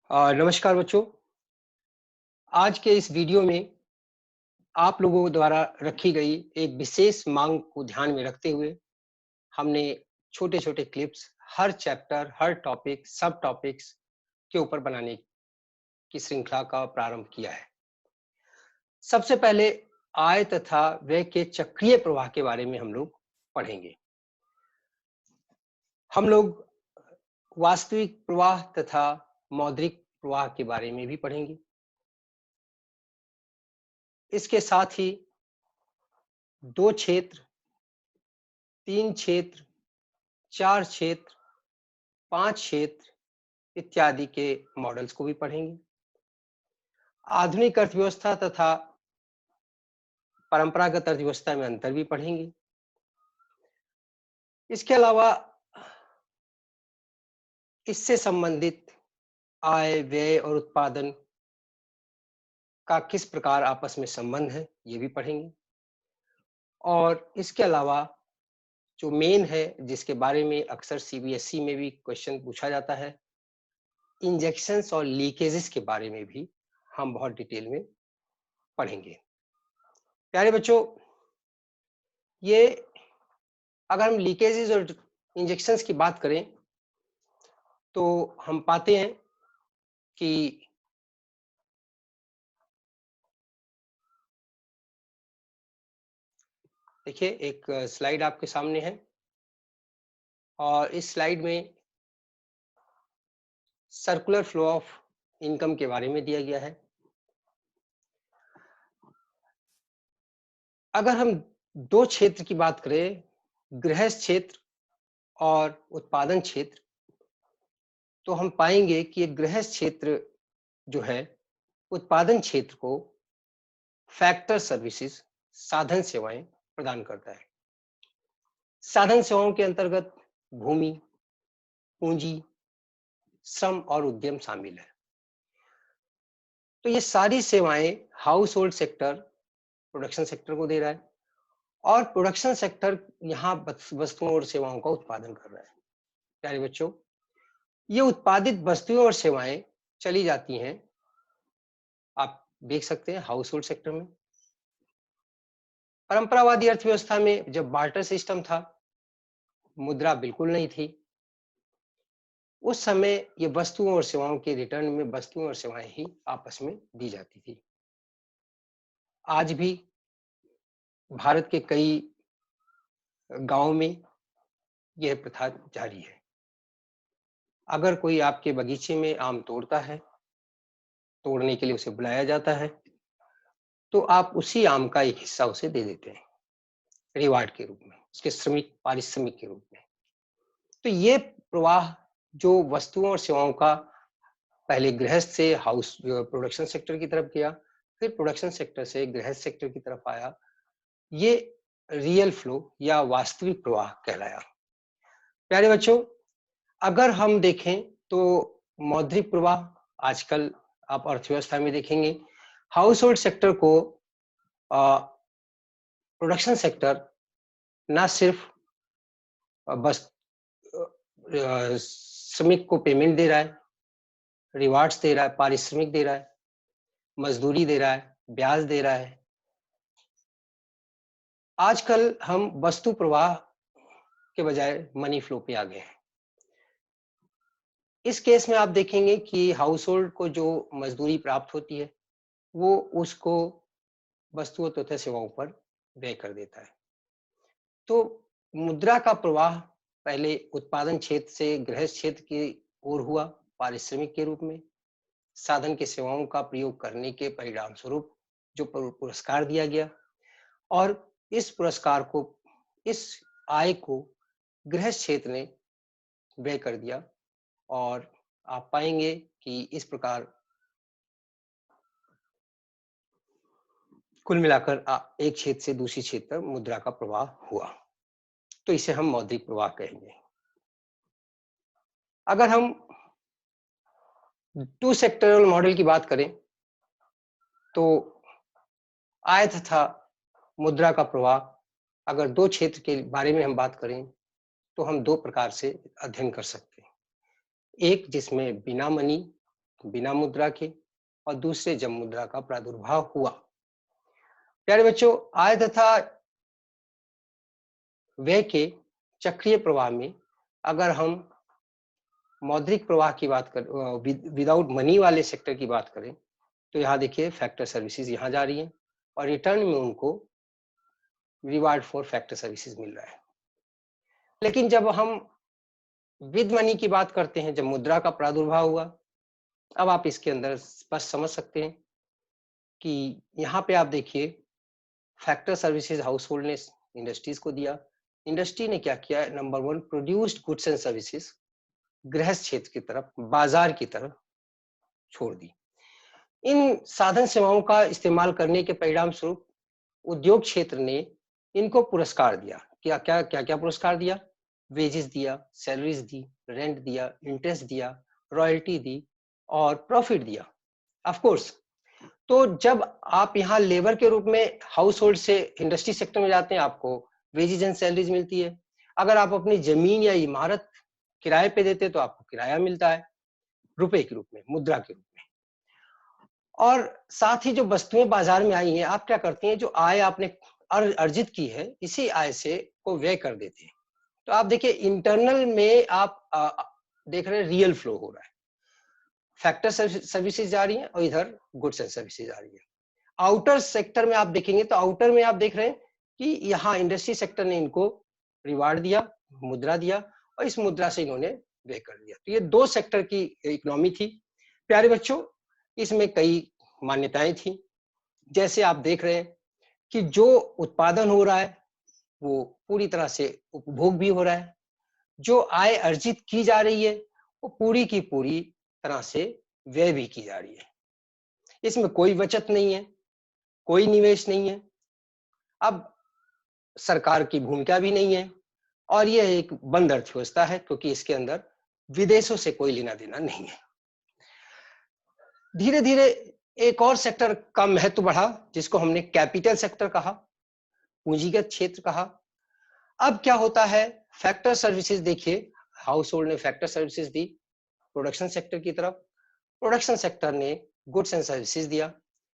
नमस्कार बच्चों। आज के इस वीडियो में आप लोगों द्वारा रखी गई एक विशेष मांग को ध्यान में रखते हुए हमने छोटे-छोटे क्लिप्स हर चैप्टर, हर टॉपिक, सब टॉपिक्स के ऊपर बनाने की श्रृंखला का प्रारंभ किया है। सबसे पहले आय तथा व्यय के चक्रीय प्रवाह के बारे में हम लोग पढ़ेंगे। हम लोग वास्तविक प्रवाह तथा मौद्रिक प्रवाह के बारे में भी पढ़ेंगे। इसके साथ ही 2 क्षेत्र, 3 क्षेत्र, 4 क्षेत्र, 5 क्षेत्र इत्यादि के मॉडल्स को भी पढ़ेंगे। आधुनिक अर्थव्यवस्था तथा परंपरागत अर्थव्यवस्था में अंतर भी पढ़ेंगे। इसके अलावा इससे संबंधित आय, व्यय और उत्पादन का किस प्रकार आपस में संबंध है, ये भी पढ़ेंगे। और इसके अलावा जो मेन है, जिसके बारे में अक्सर सीबीएसई में भी क्वेश्चन पूछा जाता है, इंजेक्शंस और लीकेजेस के बारे में भी हम बहुत डिटेल में पढ़ेंगे। प्यारे बच्चों, ये अगर हम लीकेजेस और इंजेक्शंस की बात करें तो हम पाते हैं कि देखिए एक स्लाइड आपके सामने है और इस स्लाइड में सर्कुलर फ्लो ऑफ इनकम के बारे में दिया गया है। अगर हम 2 क्षेत्र की बात करें, गृहस्थ क्षेत्र और उत्पादन क्षेत्र, तो हम पाएंगे कि एक गृहस्थ क्षेत्र जो है उत्पादन क्षेत्र को फैक्टर सर्विसेज, साधन सेवाएं प्रदान करता है। साधन सेवाओं के अंतर्गत भूमि, पूंजी, श्रम और उद्यम शामिल है। तो ये सारी सेवाएं house hold sector production sector को दे रहा है और प्रोडक्शन सेक्टर यहाँ वस्तुओं और सेवाओं का उत्पादन कर रहा है। प्यारे बच्चों, ये उत्पादित वस्तुएं और सेवाएं चली जाती हैं, आप देख सकते हैं, हाउस होल्ड सेक्टर में। परंपरावादी अर्थव्यवस्था में जब बार्टर सिस्टम था, मुद्रा बिल्कुल नहीं थी, उस समय ये वस्तुओं और सेवाओं के रिटर्न में वस्तुएं और सेवाएं ही आपस में दी जाती थी। आज भी भारत के कई गांव में यह प्रथा जारी है। अगर कोई आपके बगीचे में आम तोड़ता है, तोड़ने के लिए उसे बुलाया जाता है, तो आप उसी आम का एक हिस्सा उसे दे देते हैं रिवार्ड के रूप में, उसके श्रमिक पारिश्रमिक के रूप में। तो ये प्रवाह जो वस्तुओं और सेवाओं का पहले गृहस्थ से हाउस प्रोडक्शन सेक्टर की तरफ गया, फिर प्रोडक्शन सेक्टर से गृहस्थ सेक्टर की तरफ आया, ये रियल फ्लो या वास्तविक प्रवाह कहलाया। प्यारे बच्चों, अगर हम देखें तो मौद्रिक प्रवाह आजकल आप अर्थव्यवस्था में देखेंगे, हाउस होल्ड सेक्टर को प्रोडक्शन सेक्टर ना सिर्फ बस श्रमिक को पेमेंट दे रहा है, रिवार्ड्स दे रहा है, पारिश्रमिक दे रहा है, मजदूरी दे रहा है, ब्याज दे रहा है। आजकल हम वस्तु प्रवाह के बजाय मनी फ्लो पे आ गए हैं। इस केस में आप देखेंगे कि हाउस होल्ड को जो मजदूरी प्राप्त होती है, वो उसको वस्तुओं तथा सेवाओं पर व्यय कर देता है। तो मुद्रा का प्रवाह पहले उत्पादन क्षेत्र से गृहस्थ क्षेत्र की ओर हुआ पारिश्रमिक के रूप में, साधन के सेवाओं का प्रयोग करने के परिणाम स्वरूप जो पुरस्कार दिया गया, और इस पुरस्कार को, इस आय को गृहस्थ क्षेत्र ने व्यय कर दिया। और आप पाएंगे कि इस प्रकार कुल मिलाकर एक क्षेत्र से दूसरी क्षेत्र तक मुद्रा का प्रवाह हुआ, तो इसे हम मौद्रिक प्रवाह कहेंगे। अगर हम 2 सेक्टरल मॉडल की बात करें तो आय तथा मुद्रा का प्रवाह, अगर 2 क्षेत्र के बारे में हम बात करें तो हम 2 प्रकार से अध्ययन कर सकते हैं। एक जिसमें बिना मनी बिना मुद्रा के, और दूसरे जब मुद्रा का प्रादुर्भाव हुआ। प्यारे बच्चों, आय तथा व्यय के चक्रीय प्रवाह में अगर हम मौद्रिक प्रवाह की बात करें, विदाउट मनी वाले सेक्टर की बात करें, तो यहाँ देखिए फैक्टर सर्विसेज यहाँ जा रही है और रिटर्न में उनको रिवार्ड फॉर फैक्टर सर्विसेज मिल रहा है। लेकिन जब हम विद मनी की बात करते हैं, जब मुद्रा का प्रादुर्भाव हुआ, अब आप इसके अंदर स्पष्ट समझ सकते हैं कि यहाँ पे आप देखिए फैक्टर सर्विसेज हाउस होल्ड ने इंडस्ट्रीज को दिया। इंडस्ट्री ने क्या किया, number 1 produced goods and services गृहस्थ क्षेत्र की तरफ, बाजार की तरफ छोड़ दी। इन साधन सेवाओं का इस्तेमाल करने के परिणाम स्वरूप उद्योग क्षेत्र ने इनको पुरस्कार दिया। क्या क्या क्या क्या पुरस्कार दिया? वेजेस दिया, सैलरीज दी, रेंट दिया, इंटरेस्ट दिया, रॉयल्टी दी और प्रॉफिट दिया। ऑफ कोर्स, तो जब आप यहाँ लेबर के रूप में हाउस होल्ड से इंडस्ट्री सेक्टर में जाते हैं, आपको वेजेस एंड सैलरीज मिलती है। अगर आप अपनी जमीन या इमारत किराए पे देते हैं तो आपको किराया मिलता है रुपए के रूप में, मुद्रा के रूप में। और साथ ही जो वस्तुएं बाजार में आई हैं, आप क्या करते हैं, जो आय आपने अर्जित की है, इसी आय से को व्यय कर देते हैं। तो आप देखिए इंटरनल में आप देख रहे हैं रियल फ्लो हो रहा है, फैक्टर सर्विसेज जा रही है और इधर गुड्स एंड सर्विसेज आ रही है। आउटर सेक्टर में आप देखेंगे तो आउटर में आप देख रहे हैं कि यहाँ इंडस्ट्री सेक्टर ने इनको रिवार्ड दिया, मुद्रा दिया और इस मुद्रा से इन्होंने व्यय कर दिया। तो ये 2 सेक्टर की इकोनॉमी थी। प्यारे बच्चों, इसमें कई मान्यताएं थी। जैसे आप देख रहे हैं कि जो उत्पादन हो रहा है वो पूरी तरह से उपभोग भी हो रहा है, जो आय अर्जित की जा रही है वो पूरी की पूरी तरह से व्यय भी की जा रही है। इसमें कोई बचत नहीं है, कोई निवेश नहीं है। अब सरकार की भूमिका भी नहीं है और यह एक बंद अर्थव्यवस्था है, क्योंकि इसके अंदर विदेशों से कोई लेना देना नहीं है। धीरे धीरे एक और सेक्टर का महत्व बढ़ा, जिसको हमने कैपिटल सेक्टर कहा, पूंजीगत क्षेत्र कहा। अब क्या होता है, फैक्टर सर्विसेज देखिए, हाउस होल्ड ने factor services the production sector की तरफ, प्रोडक्शन सेक्टर ने गुड्स एंड सर्विसेज दिया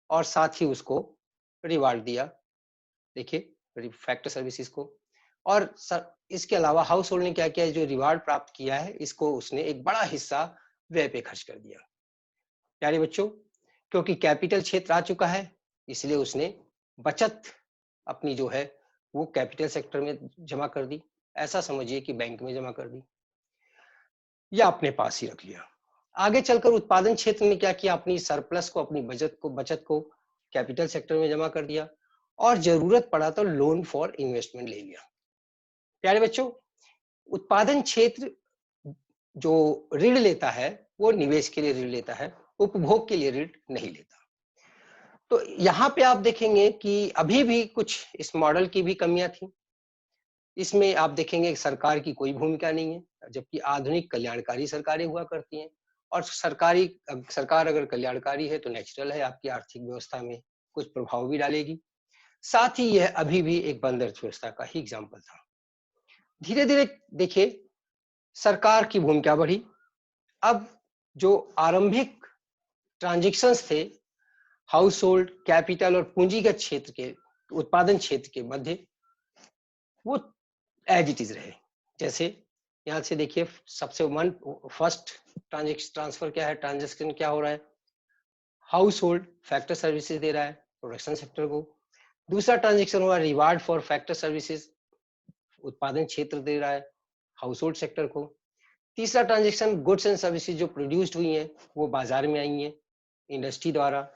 और साथ ही उसको रिवार्ड दिया, देखिए फैक्टर सर्विसेज को। और इसके अलावा हाउस होल्ड ने क्या किया, जो रिवार्ड प्राप्त किया है इसको उसने एक बड़ा हिस्सा व्यय पे खर्च कर दिया। प्यारे बच्चों, क्योंकि कैपिटल क्षेत्र आ चुका है, इसलिए उसने बचत अपनी जो है वो कैपिटल सेक्टर में जमा कर दी। ऐसा समझिए कि बैंक में जमा कर दी या अपने पास ही रख लिया। आगे चलकर उत्पादन क्षेत्र ने क्या किया, अपनी सरप्लस को, अपनी बचत को कैपिटल सेक्टर में जमा कर दिया और जरूरत पड़ा तो लोन फॉर इन्वेस्टमेंट ले लिया। प्यारे बच्चों, उत्पादन क्षेत्र जो ऋण लेता है वो निवेश के लिए ऋण लेता है, उपभोग के लिए ऋण नहीं लेता। तो यहाँ पे आप देखेंगे कि अभी भी कुछ इस मॉडल की भी कमियां थी। इसमें आप देखेंगे सरकार की कोई भूमिका नहीं है, जबकि आधुनिक कल्याणकारी सरकारें हुआ करती हैं। और सरकार अगर कल्याणकारी है तो नेचुरल है आपकी आर्थिक व्यवस्था में कुछ प्रभाव भी डालेगी। साथ ही यह अभी भी एक बंद अर्थव्यवस्था का ही एग्जाम्पल था। धीरे धीरे देखिए सरकार की भूमिका बढ़ी। अब जो आरंभिक ट्रांजेक्शन्स थे हाउस होल्ड, कैपिटल और पूंजीगत क्षेत्र के, उत्पादन क्षेत्र के मध्य, वो एज इट इज रहे। जैसे यहाँ से देखिए सबसे फर्स्ट ट्रांसफर क्या है, ट्रांजेक्शन क्या हो रहा है, हाउस होल्ड फैक्टर सर्विसेज दे रहा है प्रोडक्शन सेक्टर को। दूसरा ट्रांजेक्शन हुआ रिवार्ड फॉर फैक्टर सर्विसेज, उत्पादन क्षेत्र दे रहा है हाउस होल्ड सेक्टर को। तीसरा ट्रांजेक्शन गुड्स एंड सर्विसेज जो प्रोड्यूस्ड हुई हैं वो बाजार में आई हैं इंडस्ट्री द्वारा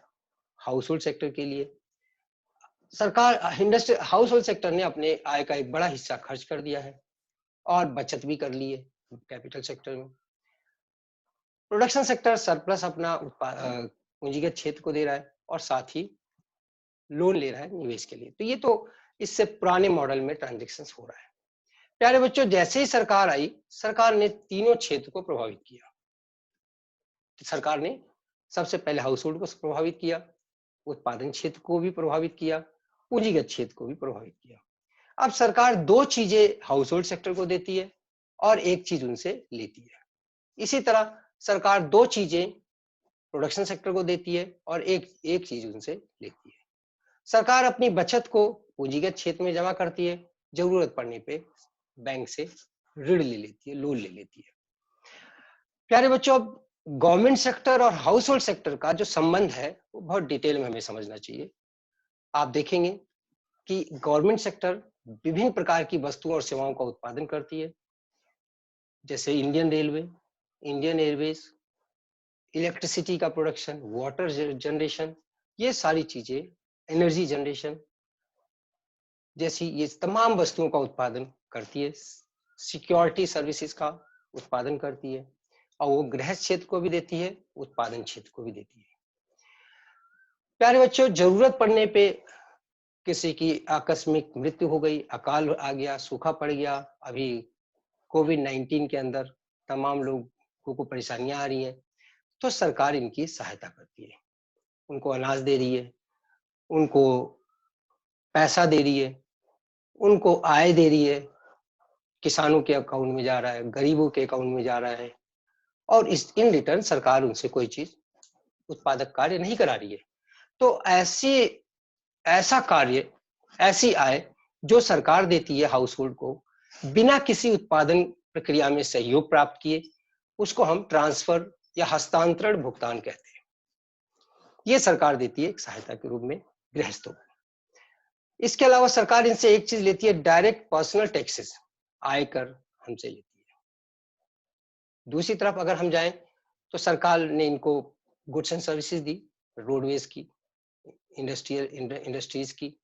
हाउस होल्ड सेक्टर के लिए। सरकार इंडस्ट्री हाउस होल्ड सेक्टर ने अपने आय का एक बड़ा हिस्सा खर्च कर दिया है और बचत भी कर ली है कैपिटल सेक्टर में। प्रोडक्शन सेक्टर सरप्लस अपना पूंजीगत क्षेत्र को दे रहा है और साथ ही लोन ले रहा है निवेश के लिए। तो ये तो इससे पुराने मॉडल में ट्रांजेक्शन्स हो रहा है। प्यारे बच्चों, जैसे ही सरकार आई, सरकार ने तीनों क्षेत्र को प्रभावित किया। सरकार ने सबसे पहले हाउस होल्ड को प्रभावित किया, उत्पादन क्षेत्र को भी प्रभावित किया, पूंजीगत क्षेत्र को भी प्रभावित किया। अब सरकार 2 चीजें हाउस होल्ड सेक्टर को देती है और 1 चीज उनसे लेती है। इसी तरह सरकार 2 चीजें प्रोडक्शन सेक्टर को देती है और एक एक चीज उनसे लेती है। सरकार अपनी बचत को पूंजीगत क्षेत्र में जमा करती है, जरूरत पड़ने पे बैंक से ऋण ले लेती है, लोन ले लेती है। प्यारे बच्चों, अब गवर्नमेंट सेक्टर और हाउस होल्ड सेक्टर का जो संबंध है वो बहुत डिटेल में हमें समझना चाहिए। आप देखेंगे कि गवर्नमेंट सेक्टर विभिन्न प्रकार की वस्तुओं और सेवाओं का उत्पादन करती है, जैसे Indian railway, Indian Airways, electricity का प्रोडक्शन, वाटर जनरेशन, ये सारी चीजें, एनर्जी जनरेशन जैसी ये तमाम वस्तुओं का उत्पादन करती है। सिक्योरिटी सर्विसेज का उत्पादन करती है और वो गृह क्षेत्र को भी देती है, उत्पादन क्षेत्र को भी देती है। प्यारे बच्चों, जरूरत पड़ने पे किसी की आकस्मिक मृत्यु हो गई, अकाल आ गया, सूखा पड़ गया, अभी कोविड-19 के अंदर तमाम लोगों को परेशानियां आ रही हैं, तो सरकार इनकी सहायता करती है, उनको अनाज दे रही है, उनको पैसा दे रही है, उनको आय दे रही है, किसानों के अकाउंट में जा रहा है, गरीबों के अकाउंट में जा रहा है और इस इन रिटर्न सरकार उनसे कोई चीज उत्पादक कार्य नहीं करा रही है। तो ऐसा कार्य, ऐसी आय जो सरकार देती है हाउस होल्ड को बिना किसी उत्पादन प्रक्रिया में सहयोग प्राप्त किए, उसको हम ट्रांसफर या हस्तांतरण भुगतान कहते हैं। ये सरकार देती है एक सहायता के रूप में गृहस्थों को। इसके अलावा सरकार इनसे एक चीज लेती है, डायरेक्ट पर्सनल टैक्सेस, आयकर हमसे लेती है। दूसरी तरफ अगर हम जाएं तो सरकार ने इनको goods and services the, roadways की, इंडस्ट्रीज की,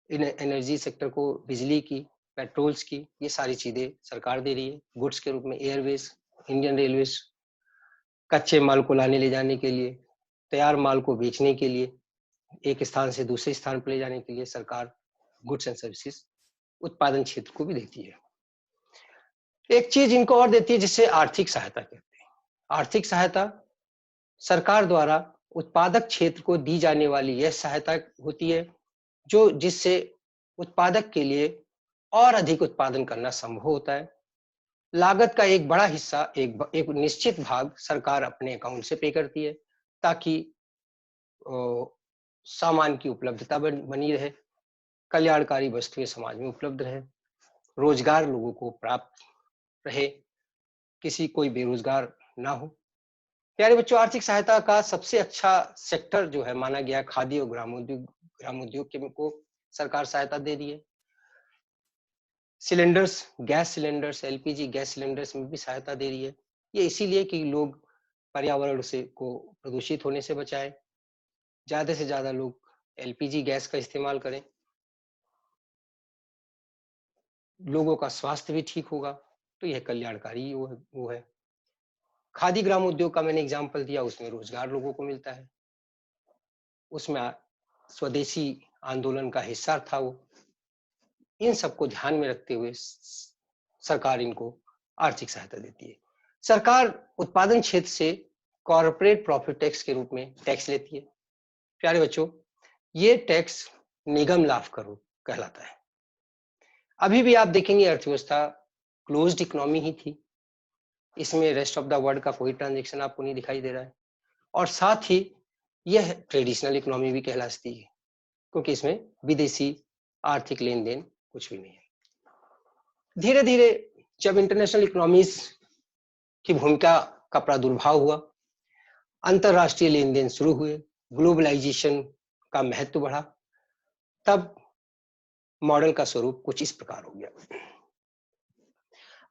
एनर्जी सेक्टर को बिजली की, पेट्रोल्स की, ये सारी चीजें सरकार दे रही है गुड्स के रूप में। एयरवेज, इंडियन रेलवेज, कच्चे माल को लाने ले जाने के लिए, तैयार माल को बेचने के लिए, एक स्थान से दूसरे स्थान पर ले जाने के लिए सरकार गुड्स एंड सर्विसेज उत्पादन क्षेत्र को भी देती है। एक चीज इनको और देती है जिसे आर्थिक सहायता कहते हैं। आर्थिक सहायता सरकार द्वारा उत्पादक क्षेत्र को दी जाने वाली यह सहायता होती है जो जिससे उत्पादक के लिए और अधिक उत्पादन करना संभव होता है। लागत का एक बड़ा हिस्सा, एक निश्चित भाग सरकार अपने अकाउंट से पे करती है ताकि सामान की उपलब्धता बनी रहे, कल्याणकारी वस्तुएं समाज में उपलब्ध रहे, रोजगार लोगों को प्राप्त रहे, किसी कोई बेरोजगार ना हो। प्यारे बच्चों, आर्थिक सहायता का सबसे अच्छा सेक्टर जो है माना गया खादी और ग्रामोद्योग को सरकार सहायता दे रही है। Cylinders, gas cylinders, LPG gas cylinders में भी सहायता दे रही है। ये इसीलिए कि लोग पर्यावरण से को प्रदूषित होने से बचाएं, ज्यादा से ज्यादा लोग एलपीजी गैस का इस्तेमाल करें, लोगों का स्वास्थ्य भी ठीक होगा, तो यह कल्याणकारी वो है। खादी ग्राम उद्योग का मैंने एग्जांपल दिया, उसमें रोजगार लोगों को मिलता है, उसमें स्वदेशी आंदोलन का हिस्सा था वो। इन सबको ध्यान में रखते हुए सरकार इनको आर्थिक सहायता देती है। सरकार उत्पादन क्षेत्र से कॉर्पोरेट प्रॉफिट टैक्स के रूप में टैक्स लेती है। प्यारे बच्चों, ये टैक्स निगम लाभ कर कहलाता है। अभी भी आप देखेंगे अर्थव्यवस्था क्लोज्ड इकोनॉमी ही थी, इसमें रेस्ट ऑफ द वर्ल्ड का कोई ट्रांजेक्शन आपको नहीं दिखाई दे रहा है, और साथ ही यह ट्रेडिशनल इकोनॉमी भी कहलाती है क्योंकि इसमें विदेशी आर्थिक लेन देन कुछ भी नहीं है। धीरे धीरे जब इंटरनेशनल इकोनॉमीज की भूमिका का प्रादुर्भाव हुआ, अंतरराष्ट्रीय लेन देन शुरू हुए, ग्लोबलाइजेशन का महत्व बढ़ा, तब मॉडल का स्वरूप कुछ इस प्रकार हो गया।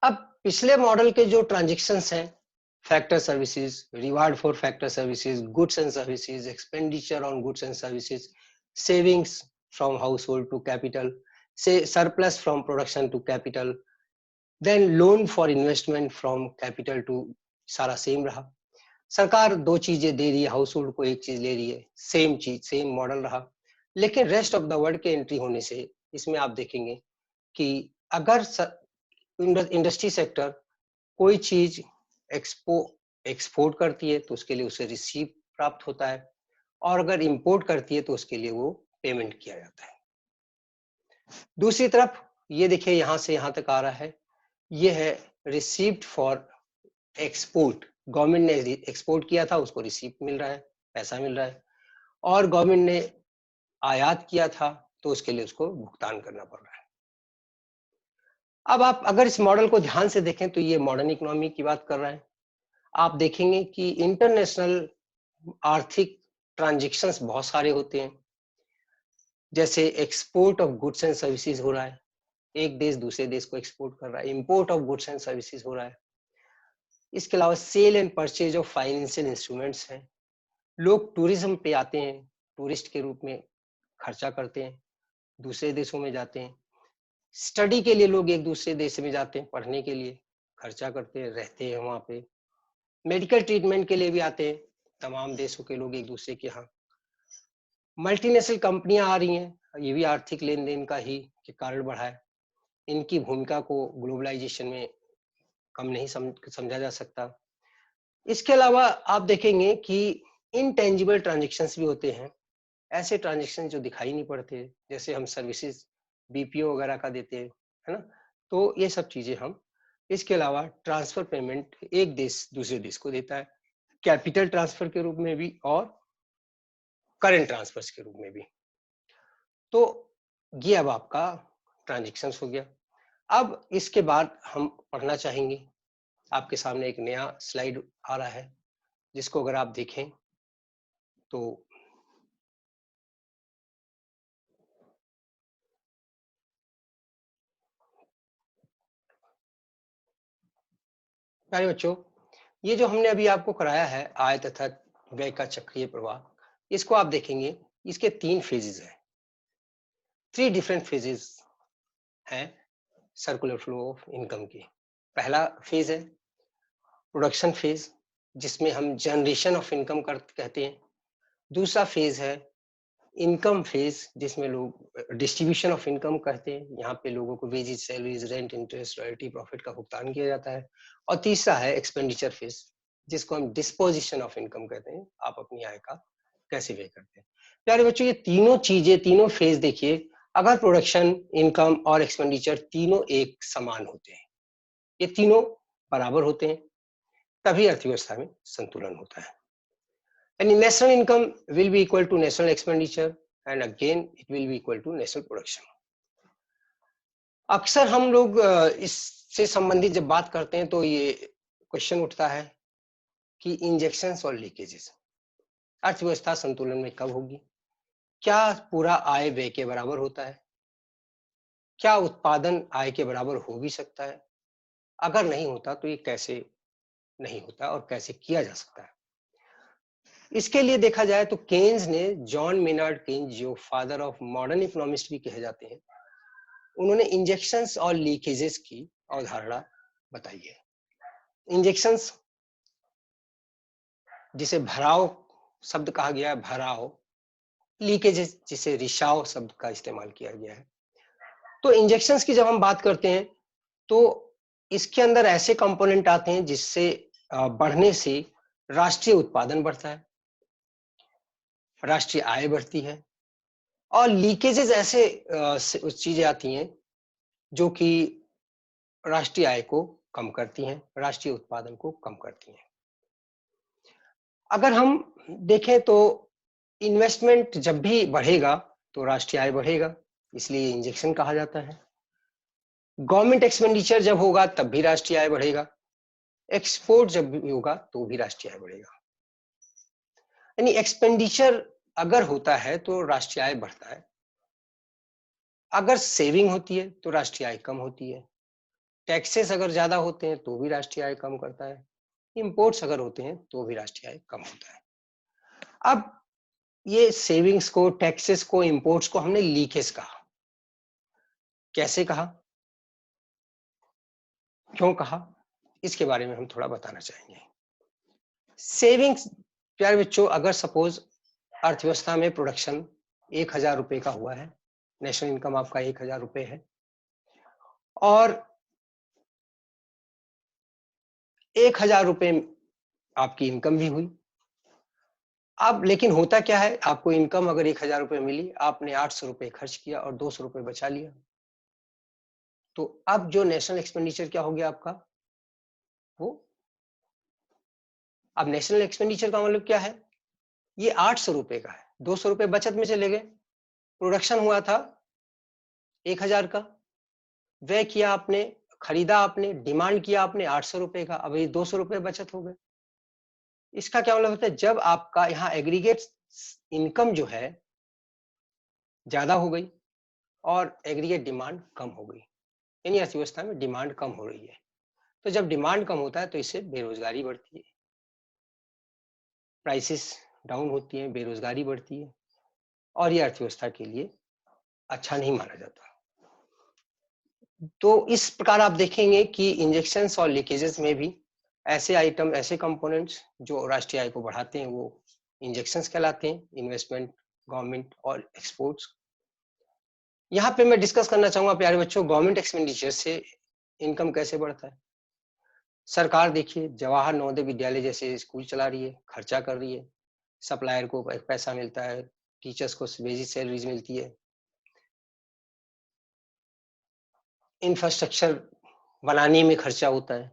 अब पिछले मॉडल के जो ट्रांजेक्शन्स हैं, factor services, reward for factor services, goods and services, expenditure on goods and services, savings from household to capital, से surplus from production to capital, then loan for investment from capital to, सारा same रहा। सरकार दो चीजें दे रही है, house hold को एक चीज ले रही है, सेम चीज, सेम मॉडल रहा। लेकिन रेस्ट ऑफ द वर्ल्ड के एंट्री होने से इसमें आप देखेंगे कि अगर इंडस्ट्री सेक्टर कोई चीज एक्सपोर्ट करती है तो उसके लिए उसे रिसीव प्राप्त होता है, और अगर इंपोर्ट करती है तो उसके लिए वो पेमेंट किया जाता है। दूसरी तरफ ये देखिए, यहां से यहां तक आ रहा है, ये है रिसीव्ड फॉर एक्सपोर्ट गवर्नमेंट ने एक्सपोर्ट किया था, उसको रिसीप्ट मिल रहा है, पैसा मिल रहा है, और गवर्नमेंट ने आयात किया था तो उसके लिए उसको भुगतान करना पड़ रहा है। अब आप अगर इस मॉडल को ध्यान से देखें तो ये मॉडर्न इकोनॉमी की बात कर रहा है। आप देखेंगे कि इंटरनेशनल आर्थिक ट्रांजैक्शंस बहुत सारे होते हैं, जैसे export of goods and services हो रहा है, एक देश दूसरे देश को एक्सपोर्ट कर रहा है, import of goods and services हो रहा है। इसके अलावा sale and purchase of financial instruments हैं। लोग टूरिज्म पे आते हैं, टूरिस्ट के रूप में खर्चा करते हैं, दूसरे देशों में जाते हैं। स्टडी के लिए लोग एक दूसरे देश में जाते हैं, पढ़ने के लिए खर्चा करते हैं, रहते हैं वहां पे। मेडिकल ट्रीटमेंट के लिए भी आते हैं, तमाम देशों के लोग एक दूसरे के यहाँ। मल्टीनेशनल कंपनियां आ रही हैं, ये भी आर्थिक लेन देन का ही के कारण बढ़ा है। इनकी भूमिका को ग्लोबलाइजेशन में कम नहीं समझा जा सकता। इसके अलावा आप देखेंगे कि इनटेंजिबल ट्रांजेक्शन्स भी होते हैं, ऐसे ट्रांजेक्शन जो दिखाई नहीं पड़ते, जैसे हम सर्विसेज बीपीओ वगैरह का देते हैं, है ना, तो ये सब चीजें हम। इसके अलावा ट्रांसफर पेमेंट एक देश दूसरे देश को देता है, कैपिटल ट्रांसफर के रूप में भी और करेंट ट्रांसफर्स के रूप में भी। तो ये अब आपका ट्रांजेक्शन्स हो गया। अब इसके बाद हम पढ़ना चाहेंगे, आपके सामने एक नया स्लाइड आ रहा है, जिसको अगर आप देखें तो प्यारे बच्चों, ये जो हमने अभी आपको कराया है आय तथा व्यय का चक्रीय प्रवाह, इसको आप देखेंगे, इसके 3 फेजेस हैं, 3 डिफरेंट फेजेस हैं सर्कुलर फ्लो ऑफ इनकम की। पहला फेज है प्रोडक्शन फेज, जिसमें हम जनरेशन ऑफ इनकम कहते हैं। दूसरा फेज है इनकम फेज, जिसमें लोग डिस्ट्रीब्यूशन ऑफ इनकम कहते हैं, यहाँ पे लोगों को wages, salaries, rent, interest, royalty, profit का भुगतान किया जाता है। और तीसरा है एक्सपेंडिचर फेज, जिसको हम डिस्पोजिशन ऑफ इनकम कहते हैं, आप अपनी आय का कैसे व्यय करते हैं। प्यारे बच्चों, ये तीनों चीजें, तीनों फेज देखिए, अगर प्रोडक्शन, इनकम और एक्सपेंडिचर तीनों एक समान होते हैं, ये तीनों बराबर होते हैं, तभी अर्थव्यवस्था में संतुलन होता है। And national income will be equal to national expenditure and again it will be equal to national production. अक्सर हम लोग इससे संबंधित जब बात करते हैं तो ये क्वेश्चन उठता है कि इंजेक्शंस और लीकेजेस, अर्थव्यवस्था संतुलन में कब होगी? क्या पूरा आय व्यय के बराबर होता है? क्या उत्पादन आय के बराबर हो भी सकता है? अगर नहीं होता तो ये कैसे नहीं होता और कैसे किया जा सकता है? इसके लिए देखा जाए तो केन्स ने, जॉन मेनार्ड केन्स, जो फादर ऑफ मॉडर्न इकोनॉमिस्ट भी कहे जाते हैं, उन्होंने इंजेक्शंस और लीकेजेस की अवधारणा बताई है। इंजेक्शंस, जिसे भराव शब्द कहा गया है, भराव, लीकेजेस जिसे रिसाव शब्द का इस्तेमाल किया गया है। तो इंजेक्शंस की जब हम बात करते हैं तो इसके अंदर ऐसे कंपोनेंट आते हैं जिससे बढ़ने से राष्ट्रीय उत्पादन बढ़ता है, राष्ट्रीय आय बढ़ती है, और लीकेजेस ऐसे चीजें आती हैं जो कि राष्ट्रीय आय को कम करती हैं, राष्ट्रीय उत्पादन को कम करती हैं। अगर हम देखें तो इन्वेस्टमेंट जब भी बढ़ेगा तो राष्ट्रीय आय बढ़ेगा, इसलिए इंजेक्शन कहा जाता है। गवर्नमेंट एक्सपेंडिचर जब होगा तब भी राष्ट्रीय आय बढ़ेगा, एक्सपोर्ट जब भी होगा तो भी राष्ट्रीय आय बढ़ेगा। यानी एक्सपेंडिचर अगर होता है तो राष्ट्रीय आय बढ़ता है, अगर सेविंग होती है तो राष्ट्रीय आय कम होती है, टैक्सेस अगर ज्यादा होते हैं तो भी राष्ट्रीय आय कम करता है, इंपोर्ट्स अगर होते हैं तो भी राष्ट्रीय आय कम होता है। अब ये सेविंग्स को, टैक्सेस को, इंपोर्ट्स को हमने लीकेज कहा। कैसे कहा, क्यों कहा, इसके बारे में हम थोड़ा बताना चाहेंगे। सेविंग्स, प्यारे बच्चों, अगर सपोज अर्थव्यवस्था में प्रोडक्शन 1000 रुपए का हुआ है, नेशनल इनकम आपका 1000 रुपए है, और 1000 रुपए आपकी इनकम भी हुई। अब लेकिन होता क्या है, आपको इनकम अगर 1000 रुपए मिली, आपने 800 रुपए खर्च किया और 200 रुपए बचा लिया, तो अब जो नेशनल एक्सपेंडिचर क्या हो गया आपका, वो अब नेशनल एक्सपेंडिचर का मतलब क्या है? ये 800 रुपए का है, 200 रुपए बचत में चले गए। प्रोडक्शन हुआ था 1000 का, व्यय किया आपने, खरीदा आपने, डिमांड किया आपने 800 रुपए का, अब ये 200 रुपए बचत हो गए। इसका क्या मतलब होता है? जब आपका यहाँ एग्रीगेट इनकम जो है ज्यादा हो गई और एग्रीगेट डिमांड कम हो गई, यानी अर्थव्यवस्था में डिमांड कम हो रही है। तो जब डिमांड कम होता है तो इससे बेरोजगारी बढ़ती है, प्राइसेस डाउन होती हैं, बेरोजगारी बढ़ती है और ये अर्थव्यवस्था के लिए अच्छा नहीं माना जाता। तो इस प्रकार आप देखेंगे कि इंजेक्शंस और लीकेजेस में भी ऐसे आइटम, ऐसे कंपोनेंट्स जो राष्ट्रीय आय को बढ़ाते हैं वो इंजेक्शंस कहलाते हैं, इन्वेस्टमेंट, गवर्नमेंट और एक्सपोर्ट्स। यहाँ पे मैं डिस्कस करना चाहूंगा प्यारे बच्चों, गवर्नमेंट एक्सपेंडिचर से इनकम कैसे बढ़ता है। सरकार देखिए जवाहर नवोदय विद्यालय जैसे स्कूल चला रही है, खर्चा कर रही है, सप्लायर को एक पैसा मिलता है, टीचर्स को बेसिक सैलरीज मिलती है, इंफ्रास्ट्रक्चर बनाने में खर्चा होता है।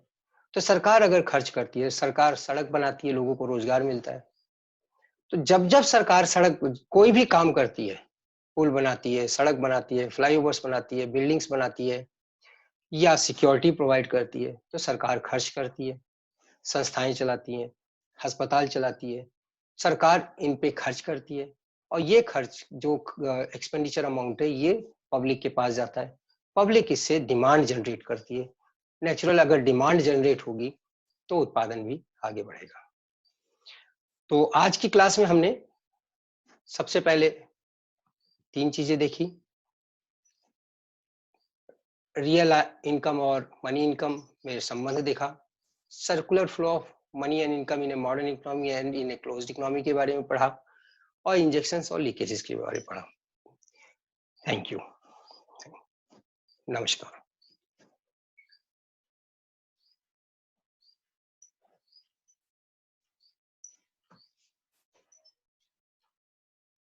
तो सरकार अगर खर्च करती है, सरकार सड़क बनाती है, लोगों को रोजगार मिलता है। तो जब जब सरकार सड़क कोई भी काम करती है, पुल बनाती है, सड़क बनाती है, फ्लाईओवर्स बनाती है, बिल्डिंग्स बनाती है या सिक्योरिटी प्रोवाइड करती है, तो सरकार खर्च करती है, संस्थाएं चलाती हैं, अस्पताल चलाती है, सरकार इन पे खर्च करती है और ये खर्च जो एक्सपेंडिचर अमाउंट है ये पब्लिक के पास जाता है, पब्लिक इससे डिमांड जनरेट करती है। नेचुरल अगर डिमांड जनरेट होगी तो उत्पादन भी आगे बढ़ेगा। तो आज की क्लास में हमने सबसे पहले 3 चीजें देखी, रियल इनकम और मनी इनकम में संबंध देखा, circular flow of money and income in a modern economy and in a closed economy के बारे में पढ़ा और इंजेक्शंस और लीकेजेस के बारे में पढ़ा। थैंक यू, नमस्कार।